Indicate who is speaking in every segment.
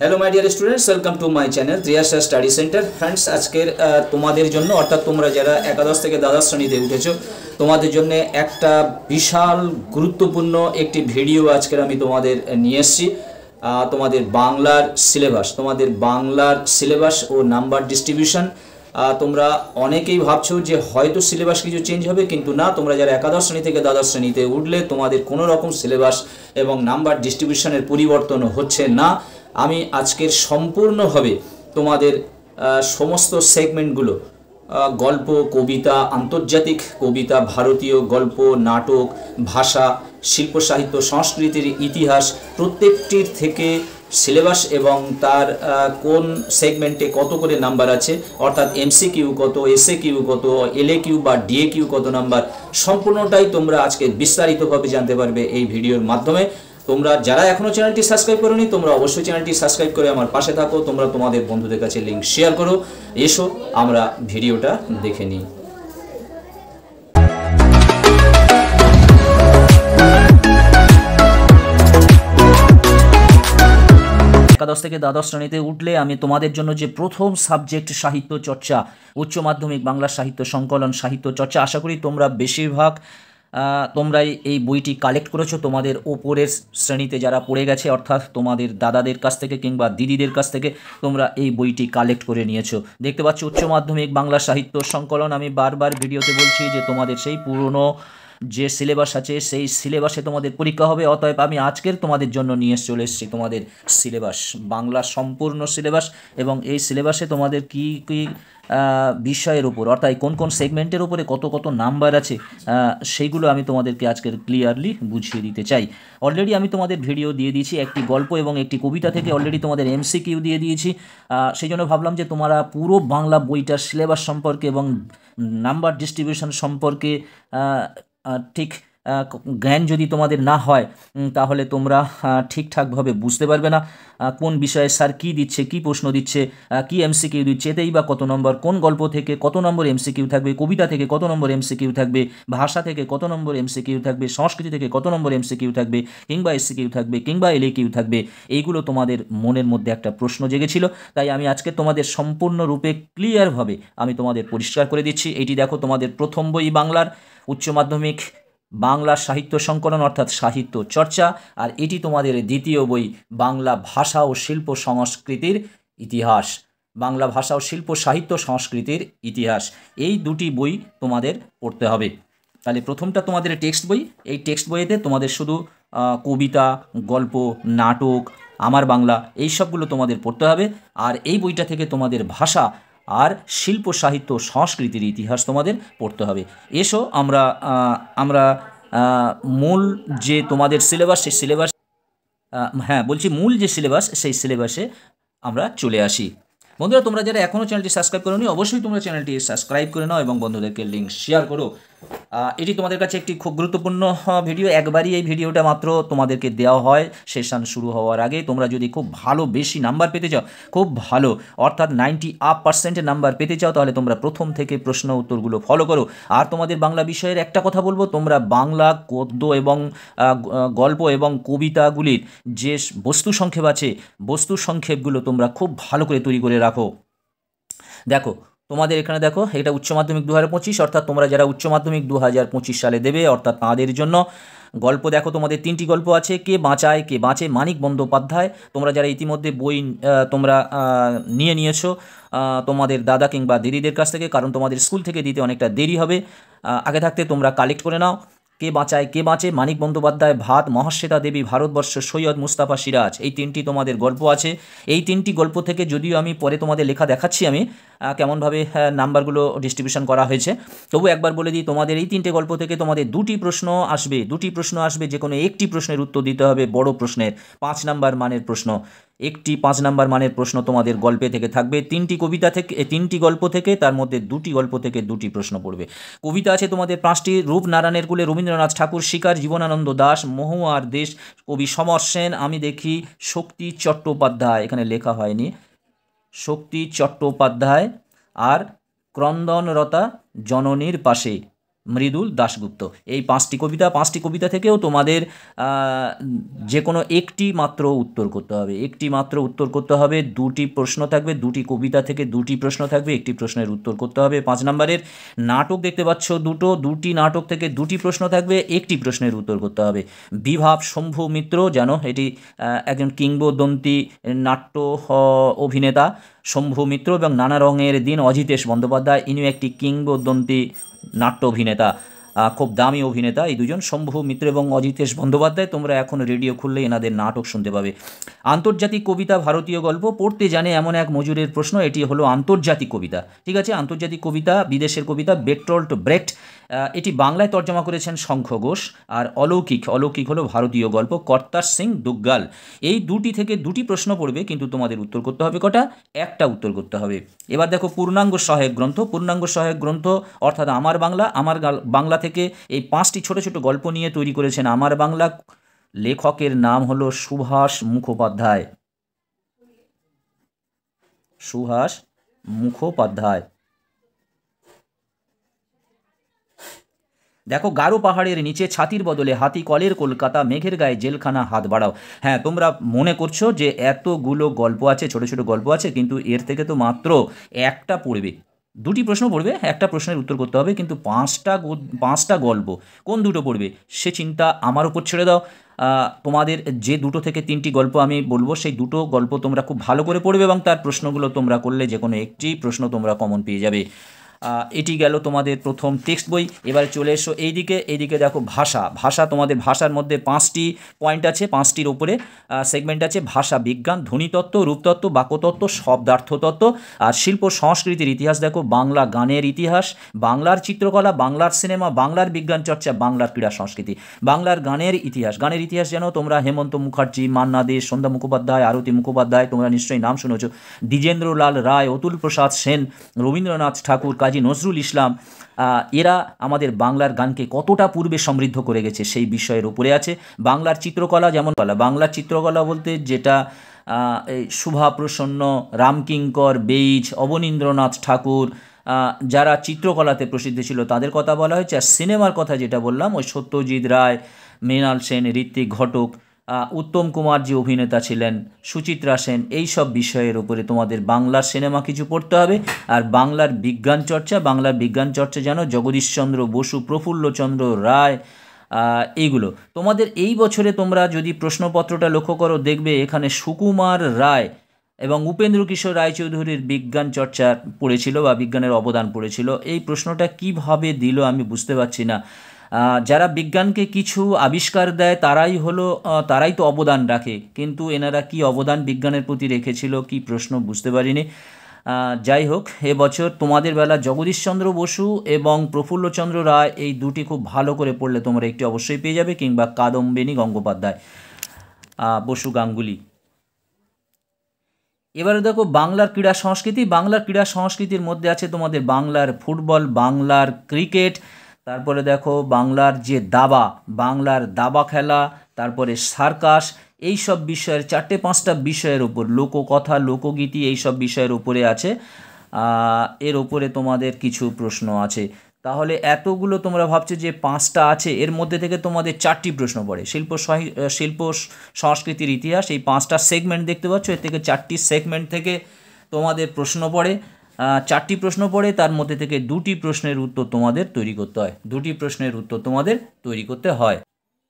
Speaker 1: Hello my dear students, welcome to my channel Triyasha study centre. Friends, আজকের তোমাদের জন্য অর্থাৎ তোমরা যারা একাদশ থেকে দ্বাদশ শ্রেণীতে উঠেছো তোমাদের জন্য একটা বিশাল গুরুত্বপূর্ণ একটি ভিডিও আজকের আমি তোমাদের নিয়ে এসেছি। তোমাদের বাংলার সিলেবাস ও নাম্বার ডিস্ট্রিবিউশন। তোমরা অনেকেই ভাবছো যে হয়তো সিলেবাস কিছু চেঞ্জ হবে, কিন্তু না, তোমরা যারা একাদশ শ্রেণী থেকে দ্বাদশ শ্রেণীতে উঠলে তোমাদের কোনো রকম সিলেবাস এবং নাম্বার ডিস্ট্রিবিউশনের পরিবর্তন হচ্ছে না। আমি আজকের সম্পূর্ণভাবে তোমাদের সমস্ত সেগমেন্টগুলো, গল্প, কবিতা, আন্তর্জাতিক কবিতা, ভারতীয় গল্প, নাটক, ভাষা, শিল্প সাহিত্য, সংস্কৃতির ইতিহাস, প্রত্যেকটির থেকে সিলেবাস এবং তার কোন সেগমেন্টে কত করে নাম্বার আছে, অর্থাৎ এমসিকিউ কত, এসএকিউ কত, এলএকিউ বা ডিএকিউ কত নাম্বার, সম্পূর্ণটাই তোমরা আজকে বিস্তারিতভাবে জানতে পারবে এই ভিডিওর মাধ্যমে। তোমরা যারা এখনো চ্যানেলটি সাবস্ক্রাইব করোনি তোমরা অবশ্যই চ্যানেলটি সাবস্ক্রাইব করে আমার পাশে থাকো। তোমরা তোমাদের বন্ধুদের কাছে লিঙ্ক শেয়ার করো। এসো আমরা ভিডিওটা দেখে নিই। একাদশ থেকে দ্বাদশ শ্রেণীতে উঠলে আমি তোমাদের জন্য যে প্রথম সাবজেক্ট সাহিত্য চর্চা, উচ্চ মাধ্যমিক বাংলা সাহিত্য সংকলন সাহিত্য চর্চা, আশা করি তোমরা বেশিরভাগ তোমরাই এই বইটি কালেক্ট করেছো তোমাদের ওপরের শ্রেণীতে যারা পড়ে গেছে, অর্থাৎ তোমাদের দাদাদের কাছ থেকে কিংবা দিদিদের কাছ থেকে তোমরা এই বইটি কালেক্ট করে নিয়েছো। দেখতে পাচ্ছ উচ্চ মাধ্যমিক বাংলা সাহিত্য সংকলন। আমি বারবার ভিডিওতে বলছি যে তোমাদের সেই পুরনো যে সিলেবাস আছে সেই সিলেবাসে তোমাদের পরীক্ষা হবে। অতএব আমি আজকের তোমাদের জন্য নিয়ে চলে এসেছি তোমাদের সিলেবাস, বাংলা সম্পূর্ণ সিলেবাস, এবং এই সিলেবাসে তোমাদের কি কি বিষয়ের উপর, অর্থাৎ কোন কোন সেগমেন্টের উপরে কত কত নাম্বার আছে সেইগুলো আমি তোমাদেরকে আজকের ক্লিয়ারলি বুঝিয়ে দিতে চাই। অলরেডি আমি তোমাদের ভিডিও দিয়ে দিয়েছি, একটি গল্প এবং একটি কবিতা থেকে অলরেডি তোমাদের এমসিকিউ দিয়ে দিয়েছি। সেই জন্য ভাবলাম যে তোমরা পুরো বাংলা বইটার সিলেবাস সম্পর্কে এবং নাম্বার ডিস্ট্রিবিউশন সম্পর্কে ঠিক জ্ঞান যদি তোমাদের না হয় তাহলে তোমরা ঠিকঠাকভাবে বুঝতে পারবে না কোন বিষয়ে স্যার কী দিচ্ছে, কী প্রশ্ন দিচ্ছে, কী এমসিকিউ দিচ্ছে, এতেই বা কত নম্বর, কোন গল্প থেকে কত নম্বর এমসিকিউ থাকবে, কবিতা থেকে কত নম্বর এমসিকিউ থাকবে, ভাষা থেকে কত নম্বর এমসিকিউ থাকবে, সংস্কৃতি থেকে কত নম্বর এমসিকিউ থাকবে, কিংবা এসসিকিউ থাকবে, কিংবা এলএকিউ থাকবে। এইগুলো তোমাদের মনের মধ্যে একটা প্রশ্ন জেগেছিল, তাই আমি আজকে তোমাদের সম্পূর্ণরূপে ক্লিয়ারভাবে আমি তোমাদের পরিষ্কার করে দিচ্ছি। এটি দেখো তোমাদের প্রথম বই বাংলার, উচ্চ মাধ্যমিক বাংলা সাহিত্য সংকলন অর্থাৎ সাহিত্য চর্চা, আর এটি তোমাদের দ্বিতীয় বই বাংলা ভাষা ও শিল্প সংস্কৃতির ইতিহাস, বাংলা ভাষা ও শিল্প সাহিত্য সংস্কৃতির ইতিহাস। এই দুটি বই তোমাদের পড়তে হবে। তাহলে প্রথমটা তোমাদের টেক্সট বই। এই টেক্সট বইয়েতে তোমাদের শুধু কবিতা, গল্প, নাটক, আমার বাংলা এই সবগুলো তোমাদের পড়তে হবে। আর এই বইটা থেকে তোমাদের ভাষা আর শিল্প সাহিত্য সংস্কৃতির ইতিহাস তোমাদের পড়তে হবে। এসো আমরা মূল যে তোমাদের সিলেবাস সেই সিলেবাস মূল যে সিলেবাস সেই সিলেবাসে আমরা চলে আসি। বন্ধুরা, তোমরা যারা এখনও চ্যানেলটি সাবস্ক্রাইব করোনি অবশ্যই তোমরা চ্যানেলটি সাবস্ক্রাইব করে নাও এবং বন্ধুদেরকে লিঙ্ক শেয়ার করো। এটি তোমাদের কাছে একটি খুব গুরুত্বপূর্ণ ভিডিও। একবারই এই ভিডিওটা মাত্র তোমাদেরকে দেওয়া হয় সেশন শুরু হওয়ার আগে। তোমরা যদি খুব ভালো বেশি নাম্বার পেতে চাও, খুব ভালো অর্থাৎ 90% নাম্বার পেতে চাও, তাহলে তোমরা প্রথম থেকে প্রশ্ন উত্তরগুলো ফলো করো। আর তোমাদের বাংলা বিষয়ের একটা কথা বলবো, তোমরা বাংলা গদ্য এবং গল্প এবং কবিতাগুলির যে বস্তু সংক্ষেপ আছে, বস্তু সংক্ষেপগুলো তোমরা খুব ভালো করে তৈরি করে রাখো। দেখো তোমাদের এখানে দেখো, এটা উচ্চ মাধ্যমিক 2025, অর্থাৎ তোমরা যারা উচ্চ মাধ্যমিক 2025 সালে দেবে অর্থাৎ তাদের জন্য গল্প দেখো তোমাদের 3টি গল্প আছে। কে বাঁচায় কে বাঁচে, মানিক বন্দ্যোপাধ্যায়। তোমরা যারা ইতিমধ্যে বই তোমরা নিয়েছো তোমাদের দাদা কিংবা দিদিদের কাছ থেকে, কারণ তোমাদের স্কুল থেকে দিতে অনেকটা দেরি হবে, আগে থাকতে তোমরা কালেক্ট করে নাও। কে বাঁচায় কে বাঁচে, মানিক বন্দ্যোপাধ্যায়, ভাত, মহাশ্বেতা দেবী, ভারতবর্ষ, সৈয়দ মুস্তাফা সিরাজ, এই 3টি তোমাদের গল্প আছে। এই 3টি গল্প থেকে যদিও আমি পরে তোমাদের লেখা দেখাচ্ছি আমি কেমনভাবে নাম্বারগুলো ডিস্ট্রিবিউশন করা হয়েছে, তবু একবার বলে দিই, তোমাদের এই 3টে গল্প থেকে তোমাদের দুটি প্রশ্ন আসবে, যে কোনো একটি প্রশ্নের উত্তর দিতে হবে, বড় প্রশ্নের 5 নাম্বার মানের প্রশ্ন। একটি 5 নাম্বার মানের প্রশ্ন তোমাদের গল্পে থেকে থাকবে। 3টি কবিতা থেকে, 3টি গল্প থেকে, তার মধ্যে 2টি গল্প থেকে 2টি প্রশ্ন পড়বে। কবিতা আছে তোমাদের 5টি। রূপনারায়ণের কুলে, রবীন্দ্রনাথ ঠাকুর, শিকার, জীবনানন্দ দাশ, মহুয়ার দেশ, কবি সমর সেন, আমি দেখি, শক্তি চট্টোপাধ্যায়, এখানে লেখা হয়নি, শক্তি চট্টোপাধ্যায়, আর ক্রন্দনরতা জননীর পাশে, মৃদুল দাশগুপ্ত। এই পাঁচটি কবিতা থেকেও তোমাদের যে কোনো একটি মাত্র উত্তর করতে হবে, একটি মাত্র উত্তর করতে হবে। দুটি প্রশ্ন থাকবে, দুটি কবিতা থেকে দুটি প্রশ্ন থাকবে, একটি প্রশ্নের উত্তর করতে হবে। 5 নম্বরের নাটক দেখতে পাচ্ছ দুটি নাটক থেকে দুটি প্রশ্ন থাকবে, একটি প্রশ্নের উত্তর করতে হবে। বিভাব শম্ভু মিত্র, জানো এটি একজন কিংবদন্তি নাট্য অভিনেতা শম্ভু মিত্র, এবং নানা রঙের দিন অজিতেশ বন্দ্যোপাধ্যায়, ইনিও একটি কিংবদন্তি নাট্য অভিনেতা, খুব দামি অভিনেতা। এই দুজন শম্ভু মিত্র এবং অজিতেশ বন্দ্যোপাধ্যায়, তোমরা এখন রেডিও খুললে এনাদের নাটক শুনতে পাবে। আন্তর্জাতিক কবিতা ভারতীয় গল্প পড়তে জানে এমন এক মজুরের প্রশ্ন, এটি হলো আন্তর্জাতিক কবিতা। ঠিক আছে, আন্তর্জাতিক কবিতা, বিদেশের কবিতা বেরটোল্ট ব্রেখট, এটি বাংলায় তর্জমা করেছেন শঙ্খ ঘোষ। আর অলৌকিক হলো ভারতীয় গল্প, কর্তার সিং দুগ্গাল। এই দুটি থেকে দুটি প্রশ্ন পড়বে, কিন্তু তোমাদের উত্তর করতে হবে কটা? একটা উত্তর করতে হবে। এবার দেখো পূর্ণাঙ্গ সহায়ক গ্রন্থ অর্থাৎ আমার বাংলা থেকে এই 5টি ছোট ছোট গল্প নিয়ে তৈরি করেছেন আমার বাংলা। লেখকের নাম হলো সুভাষ মুখোপাধ্যায়। দেখো, গারো পাহাড়ের নিচে ছাতির বদলে হাতি, কলের কলকাতা, মেঘের গায়ে জেলখানা, হাত বাড়াও। হ্যাঁ, তোমরা মনে করছো যে এতগুলো গল্প আছে, ছোট ছোট গল্প আছে, কিন্তু এর থেকে তো মাত্র একটা পড়বে। দুটি প্রশ্ন পড়বে, একটা প্রশ্নের উত্তর করতে হবে, কিন্তু পাঁচটা গল্প কোন দুটো পড়বে সে চিন্তা আমার উপর ছেড়ে দাও। তোমাদের যে 2 থেকে 3টি গল্প আমি বলবো, সেই দুটো গল্প তোমরা খুব ভালো করে পড়বে, এবং তার প্রশ্নগুলো তোমরা করলে যে কোনো একটি প্রশ্ন তোমরা কমন পেয়ে যাবে। এটি গেল তোমাদের প্রথম টেক্সট বই। এবারে চলে এসো এইদিকে দেখো ভাষা। তোমাদের ভাষার মধ্যে 5টি পয়েন্ট আছে, 5টির উপরে সেগমেন্ট আছে। ভাষা বিজ্ঞান, ধ্বনিতত্ত্ব, রূপতত্ত্ব, বাক্যতত্ত্ব, শব্দার্থতত্ত্ব। আর শিল্প সংস্কৃতির ইতিহাস দেখো, বাংলা গানের ইতিহাস, বাংলার চিত্রকলা, বাংলার সিনেমা, বাংলার বিজ্ঞান চর্চা, বাংলার ক্রীড়া সংস্কৃতি। বাংলার গানের ইতিহাস যেন তোমরা হেমন্ত মুখার্জি, মান্না দে, সন্ধ্যা মুখোপাধ্যায়, আরতি মুখোপাধ্যায়, তোমরা নিশ্চয়ই নাম শুনেছ, দ্বিজেন্দ্রলাল রায়, অতুল প্রসাদ সেন, রবীন্দ্রনাথ ঠাকুর, কাজী নজরুল ইসলাম, এরা আমাদের বাংলার গানকে কতটা পূর্বে সমৃদ্ধ করে গেছে সেই বিষয়ের উপরে আছে। বাংলার চিত্রকলা, যেমন বাংলার চিত্রকলা বলতে যেটা শুভাপ্রসন্ন, রামকিঙ্কর, বেইজ, অবনীন্দ্রনাথ ঠাকুর, যারা চিত্রকলাতে প্রসিদ্ধ ছিল তাদের কথা বলা হয়েছে। আর সিনেমার কথা যেটা বললাম, ওই সত্যজিৎ রায়, মৃণাল সেন, ঋত্বিক ঘটক, উত্তম কুমার যে অভিনেতা ছিলেন, সুচিত্রা সেন, এই সব বিষয়ের উপরে তোমাদের বাংলার সিনেমা কিছু পড়তে হবে। আর বাংলার বিজ্ঞান চর্চা যেন জগদীশচন্দ্র বসু, প্রফুল্লচন্দ্র রায়, এইগুলো তোমাদের এই বছরে তোমরা যদি প্রশ্নপত্রটা লক্ষ্য করো, দেখবে এখানে সুকুমার রায় এবং উপেন্দ্র কিশোর রায়চৌধুরীর বিজ্ঞান চর্চা পড়েছিল বা বিজ্ঞানের অবদান পড়েছিল। এই প্রশ্নটা কিভাবে দিল আমি বুঝতে পারছি না। যারা বিজ্ঞানকে কিছু আবিষ্কার দেয় তারাই তো অবদান রাখে, কিন্তু এনারা কি অবদান বিজ্ঞানের প্রতি রেখেছিল, কি প্রশ্ন বুঝতে পারিনি। যাই হোক, এবছর তোমাদের বেলা জগদীশচন্দ্র বসু এবং প্রফুল্লচন্দ্র রায়, এই দুটি খুব ভালো করে পড়লে তোমরা একটি অবশ্যই পেয়ে যাবে, কিংবা কাদম্বিনী গঙ্গোপাধ্যায়, বসু গাঙ্গুলি। এবারে দেখো বাংলার ক্রীড়া সংস্কৃতির মধ্যে আছে তোমাদের বাংলার ফুটবল, বাংলার ক্রিকেট, তারপরে দেখো বাংলার যে বাংলার দাবা খেলা, তারপরে সার্কাস, এই সব বিষয়ের 4-5টা বিষয়ের উপর, লোককথা, লোকগীতি, এই সব বিষয়ের উপরে আছে। এর উপরে তোমাদের কিছু প্রশ্ন আছে। তাহলে এতগুলো তোমরা ভাবছো যে 5টা আছে, এর মধ্যে থেকে তোমাদের 4টি প্রশ্ন পড়ে। শিল্প সংস্কৃতির ইতিহাস, এই 5টা সেগমেন্ট দেখতে পাচ্ছ, এর থেকে 4টি সেগমেন্ট থেকে তোমাদের প্রশ্ন পড়ে। 4টি প্রশ্ন পড়ে, তার মধ্যে থেকে 2টি প্রশ্নের উত্তর তোমাদের তৈরি করতে হয়।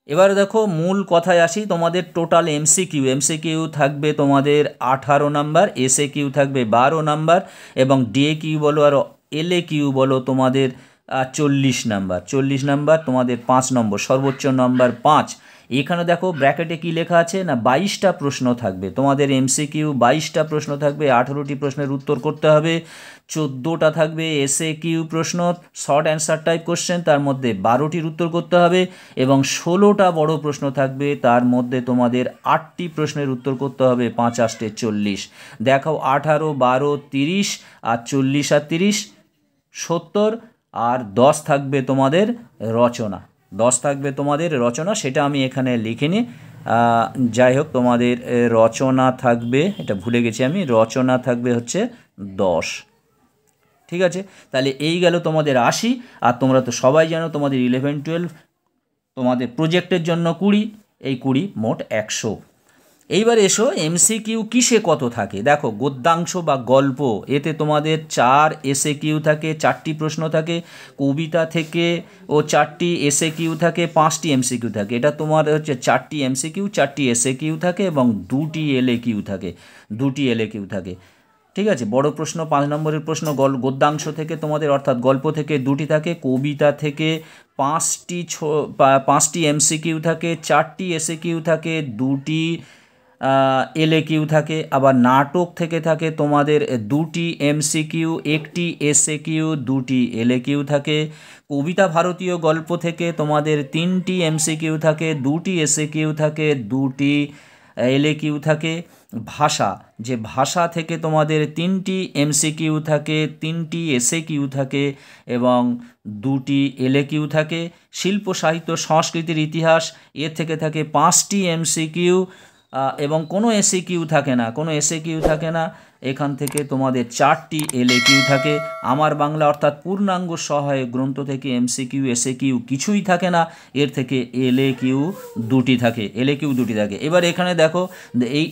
Speaker 1: এবারে দেখো মূল কথায় আসি। তোমাদের টোটাল এমসিকিউ থাকবে তোমাদের 18 নাম্বার, এসএ কিউ থাকবে 12 নাম্বার, এবং ডিএ কিউ বলো আর এলএ কিউ বলো তোমাদের 40 নাম্বার, তোমাদের 5 নম্বর, সর্বোচ্চ নাম্বার 5। এখানে দেখো ব্র্যাকেটে কি লেখা আছে না, 22টা প্রশ্ন থাকবে তোমাদের এমসিকিউ, 22টা প্রশ্ন থাকবে, 18টি প্রশ্নের উত্তর করতে হবে, 14টা থাকবে এসএ কিউ প্রশ্ন, শর্ট অ্যান্সার টাইপ কোশ্চেন, তার মধ্যে 12টির উত্তর করতে হবে, এবং 16টা বড় প্রশ্ন থাকবে, তার মধ্যে তোমাদের 8টি প্রশ্নের উত্তর করতে হবে, 5 8 40। দেখো 18, 12, 30, আর 40 আর 30 70, আর 10 থাকবে তোমাদের রচনা, সেটা আমি এখানে লিখিনি। যাই হোক, তোমাদের রচনা থাকবে, এটা ভুলে গেছি আমি, রচনা থাকবে হচ্ছে 10। ঠিক আছে, তাহলে এই গেল তোমাদের 80। আর তোমরা তো সবাই জানো তোমাদের 11-12 তোমাদের প্রজেক্টের জন্য 20, এই 20 মোট 100। এইবার এসো এমসিকিউ কিসে কত থাকে। দেখো গদ্যাংশ বা গল্প, এতে তোমাদের 4 এসএকিউ থাকে, 4টি প্রশ্ন থাকে। কবিতা থেকে 4টি এসএকিউ থাকে, 5টি এমসিকিউ থাকে। এটা তোমার হচ্ছে 4টি এমসিকিউ, 4টি এসএকিউ থাকে এবং 2টি এলএকিউ থাকে, 2টি এলএকিউ থাকে। ঠিক আছে, বড় প্রশ্ন 5 নম্বরের প্রশ্ন গদ্যাংশ থেকে তোমাদের অর্থাৎ গল্প থেকে 2টি থাকে, কবিতা থেকে 5টি এমসিকিউ থাকে, 4টি এসএকিউ থাকে, 2টি এলএকিউ থাকে। আবার নাটক থেকে থাকে তোমাদের 2টি এমসিকিউ, 1টি এসএকিউ, 2টি এলএকিউ থাকে। কবিতা ভারতীয় গল্প থেকে তোমাদের 3টি এমসিকিউ থাকে, 2টি এসএকিউ থাকে, 2টি এলএকিউ থাকে। ভাষা, যে ভাষা থেকে তোমাদের 3টি এমসিকিউ থাকে, 3টি এসএকিউ থাকে এবং 2টি এলএকিউ থাকে। শিল্প সাহিত্য সংস্কৃতির ইতিহাস, এর থেকে থাকে 5টি এমসিকিউ এবং কোনো এসএকিউ থাকে না, কোনো এসএকিউ থাকে না। এখান থেকে তোমাদের 4টি এলএকিউ থাকে। আমার বাংলা অর্থাৎ পূর্ণাঙ্গ সহায়ক গ্রন্থ থেকে এমসিকিউ এসএকিউ কিছুই থাকে না, এর থেকে এলএকিউ 2টি থাকে, এলএকিউ 2টি থাকে। এবার এখানে দেখো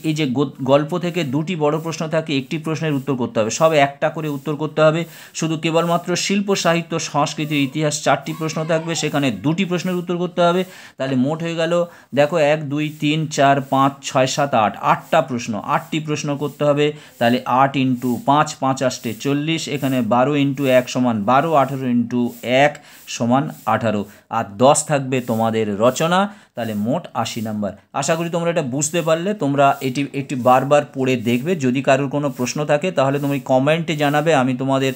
Speaker 1: এই যে গল্প থেকে 2টি বড় প্রশ্ন থাকে, একটি প্রশ্নের উত্তর করতে হবে, সব একটা করে উত্তর করতে হবে। শুধু কেবলমাত্র শিল্প সাহিত্য সংস্কৃতির ইতিহাস 4টি প্রশ্ন থাকবে, সেখানে 2টি প্রশ্নের উত্তর করতে হবে। তাহলে মোট হয়ে গেল দেখো 1 2 3 4 5 6 7 8, 8টা প্রশ্ন, 8টি প্রশ্ন করতে হবে। তাহলে 8 × 5, 5 8 40, এখানে 12 × 1 = 12, 18 × 1 = 18, আর 10 থাকবে তোমাদের রচনা। তাহলে মোট 80 নাম্বার। আশা করি তোমরা এটা বুঝতে পারলে। তোমরা এটি একটি বারবার পড়ে দেখবে, যদি কারোর কোনো প্রশ্ন থাকে তাহলে তুমি কমেন্টে জানাবে, আমি তোমাদের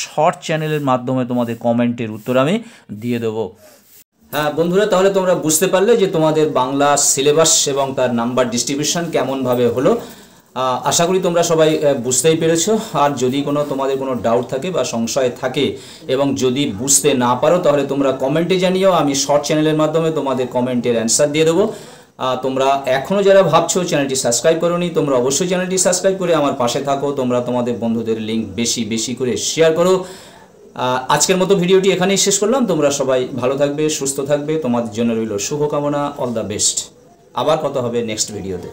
Speaker 1: শর্ট চ্যানেলের মাধ্যমে তোমাদের কমেন্টের উত্তর আমি দিয়ে দেবো। হ্যাঁ বন্ধুরা, তাহলে তোমরা বুঝতে পারলে যে তোমাদের বাংলা সিলেবাস এবং তার নাম্বার ডিস্ট্রিবিউশন কেমনভাবে হলো। আশা করি তোমরা সবাই বুঝতেই পেরেছো। আর যদি তোমাদের কোনো ডাউট থাকে বা সংশয় থাকে এবং যদি বুঝতে না পারো তাহলে তোমরা কমেন্টে জানিও, আমি শর্ট চ্যানেলের মাধ্যমে তোমাদের কমেন্টের অ্যান্সার দিয়ে দেবো। তোমরা এখনও যারা ভাবছো চ্যানেলটি সাবস্ক্রাইব করোনি, তোমরা অবশ্যই চ্যানেলটি সাবস্ক্রাইব করে আমার পাশে থাকো। তোমরা তোমাদের বন্ধুদের লিঙ্ক বেশি বেশি করে শেয়ার করো। আজকের মতো ভিডিওটি এখানেই শেষ করলাম। তোমরা সবাই ভালো থাকবে, সুস্থ থাকবে, তোমাদের জন্য রইল শুভকামনা। All the best. আবার কথা হবে নেক্সট ভিডিওতে।